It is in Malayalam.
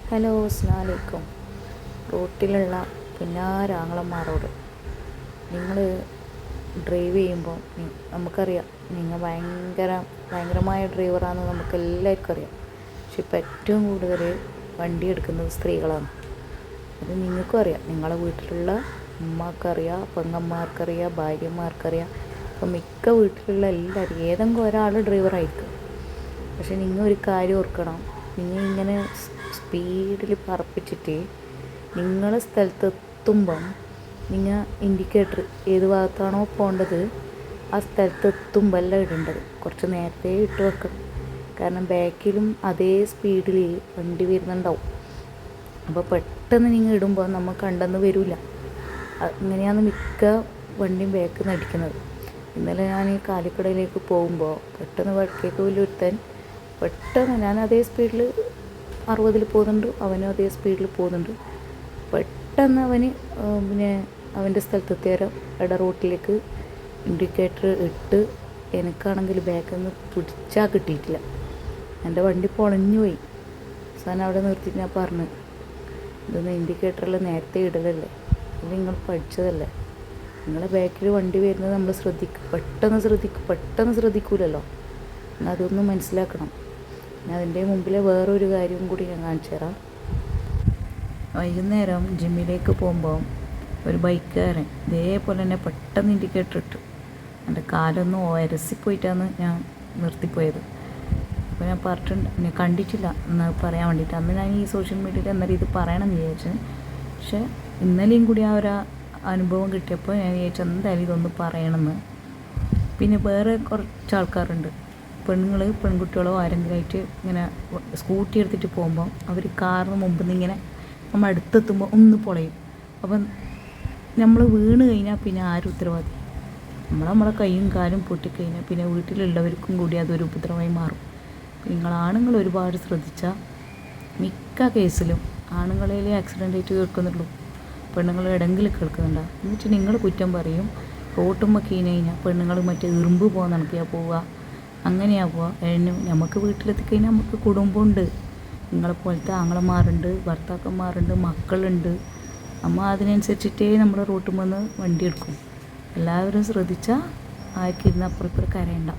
ഹലോ, അസ്സലാമു അലൈക്കും. റോട്ടിലുള്ള പിന്നാരാങ്ങളന്മാരോട് നിങ്ങൾ ഡ്രൈവ് ചെയ്യുമ്പോൾ നമുക്കറിയാം നിങ്ങൾ ഭയങ്കരമായ ഡ്രൈവറാണെന്ന് നമുക്ക് എല്ലാവർക്കും അറിയാം. പക്ഷെ ഇപ്പം ഏറ്റവും കൂടുതൽ വണ്ടി എടുക്കുന്നത് സ്ത്രീകളാണ്. അത് നിങ്ങൾക്കും അറിയാം, നിങ്ങളെ വീട്ടിലുള്ള ഉമ്മക്കറിയാം, പെങ്ങന്മാർക്കറിയാം, ഭാര്യമാർക്കറിയാം. അപ്പം മിക്ക വീട്ടിലുള്ള എല്ലാവരും ഏതെങ്കിലും ഒരാൾ ഡ്രൈവറായിരിക്കും. പക്ഷെ നിങ്ങൾ ഒരു കാര്യം ഓർക്കണം, നിങ്ങൾ ഇങ്ങനെ സ്പീഡിൽ പറപ്പിച്ചിട്ട് നിങ്ങളെ സ്ഥലത്തെത്തുമ്പം നിങ്ങൾ ഇൻഡിക്കേറ്റർ ഏത് ഭാഗത്താണോ പോകേണ്ടത് ആ സ്ഥലത്തെത്തുമ്പോൾ എല്ലാം ഇടേണ്ടത് കുറച്ച് നേരത്തെ ഇട്ട് വെക്കണം. കാരണം ബാക്കിലും അതേ സ്പീഡിൽ വണ്ടി വരുന്നുണ്ടാവും. അപ്പോൾ പെട്ടെന്ന് നിങ്ങൾ ഇടുമ്പോൾ നമ്മൾ കണ്ടെന്ന് വരില്ല. അങ്ങനെയാണ് മിക്ക വണ്ടിയും ബാക്കിൽ നിന്ന് അടിക്കുന്നത്. ഇന്നലെ ഞാൻ ഈ കാലിക്കടയിലേക്ക് പോകുമ്പോൾ പെട്ടെന്ന് വടക്കേക്ക് വലിയൊരുത്തൻ പെട്ടെന്ന്, ഞാൻ അതേ സ്പീഡിൽ 60 പോകുന്നുണ്ട്, അവനും അതേ സ്പീഡിൽ പോകുന്നുണ്ട്. പെട്ടെന്ന് അവന് അവൻ്റെ സ്ഥലത്തെത്തിയാലും ഇട റോട്ടിലേക്ക് ഇൻഡിക്കേറ്റർ ഇട്ട് എനിക്കാണെങ്കിൽ ബാക്കിൽ നിന്ന് പിടിച്ചാൽ കിട്ടിയിട്ടില്ല. എൻ്റെ വണ്ടി പൊളഞ്ഞു പോയി. അവസാനം അവിടെ നിർത്തിയിട്ട് ഞാൻ പറഞ്ഞു, ഇതൊന്ന് ഇൻഡിക്കേറ്ററെല്ലാം നേരത്തെ ഇടലല്ലേ, ഇത് നിങ്ങൾ പഠിച്ചതല്ലേ, നിങ്ങളെ ബാക്കിൽ വണ്ടി വരുന്നത് നമ്മൾ പെട്ടെന്ന് ശ്രദ്ധിക്കൂലല്ലോ. അതൊന്നും മനസ്സിലാക്കണം. പിന്നെ അതിൻ്റെ മുമ്പിലെ വേറൊരു കാര്യവും കൂടി ഞാൻ കാണിച്ചു തരാം. വൈകുന്നേരം ജിമ്മിലേക്ക് പോകുമ്പോൾ ഒരു ബൈക്കുകാരൻ ഇതേപോലെ തന്നെ പെട്ടെന്ന് ഇൻഡിക്കേറ്റർ ഇട്ടു. എൻ്റെ കാലൊന്നും ഒരസിപ്പോയിട്ടാണ് ഞാൻ നിർത്തിപ്പോയത്. അപ്പോൾ ഞാൻ പറഞ്ഞിട്ടുണ്ട്, ഞാൻ കണ്ടിട്ടില്ല എന്ന് പറയാൻ വേണ്ടിയിട്ട്. അന്ന് ഞാൻ ഈ സോഷ്യൽ മീഡിയയിൽ എന്നാലും ഇത് പറയണമെന്ന് വിചാരിച്ചു. പക്ഷേ ഇന്നലെയും കൂടി ആ ഒരു അനുഭവം കിട്ടിയപ്പോൾ ഞാൻ വിചാരിച്ചു എന്തായാലും ഇതൊന്ന് പറയണമെന്ന്. പിന്നെ വേറെ കുറച്ച് ആൾക്കാരുണ്ട്, പെൺകുട്ടികളോ ആരെങ്കിലുമായിട്ട് ഇങ്ങനെ സ്കൂട്ടി എടുത്തിട്ട് പോകുമ്പോൾ അവർ കാറിന് മുമ്പിൽ നിന്ന് ഇങ്ങനെ നമ്മൾ അടുത്തെത്തുമ്പോൾ ഒന്ന് പൊളയും. അപ്പം നമ്മൾ വീണ് കഴിഞ്ഞാൽ പിന്നെ ആരും ഉത്തരവാദി? നമ്മളെ കൈയും കാലും പൊട്ടിക്കഴിഞ്ഞാൽ പിന്നെ വീട്ടിലുള്ളവർക്കും കൂടി അതൊരു ഉപദ്രവമായി മാറും. നിങ്ങൾ ആണുങ്ങൾ ഒരുപാട് ശ്രദ്ധിച്ചാൽ മിക്ക കേസിലും ആണുങ്ങളെ ആക്സിഡൻ്റ് ആയിട്ട് കേൾക്കുന്നുള്ളൂ, പെണ്ണുങ്ങൾ എവിടെയെങ്കിലും കേൾക്കുന്നുണ്ടോ? എന്നിട്ട് നിങ്ങൾ കുറ്റം പറയും. റോട്ടുമ്പോൾ കീഞ്ഞ് കഴിഞ്ഞാൽ പെണ്ണുങ്ങൾ മറ്റേ ഇറുമ്പ് പോകുന്ന കണക്കിയാൽ പോവുക, അങ്ങനെയാ പോവുക. നമുക്ക് വീട്ടിലെത്തിക്കഴിഞ്ഞാൽ നമുക്ക് കുടുംബമുണ്ട്, നിങ്ങളെപ്പോലത്തെ ആങ്ങളമാരുണ്ട്, ഭർത്താക്കന്മാരുണ്ട്, മക്കളുണ്ട്. നമ്മൾ അതിനനുസരിച്ചിട്ടേ നമ്മൾ റോട്ടുമ്പോൾ വണ്ടി എടുക്കും. എല്ലാവരും ശ്രദ്ധിച്ചാൽ ആർക്കിരുന്ന് അപ്പുറത്ത് കരയണ്ട.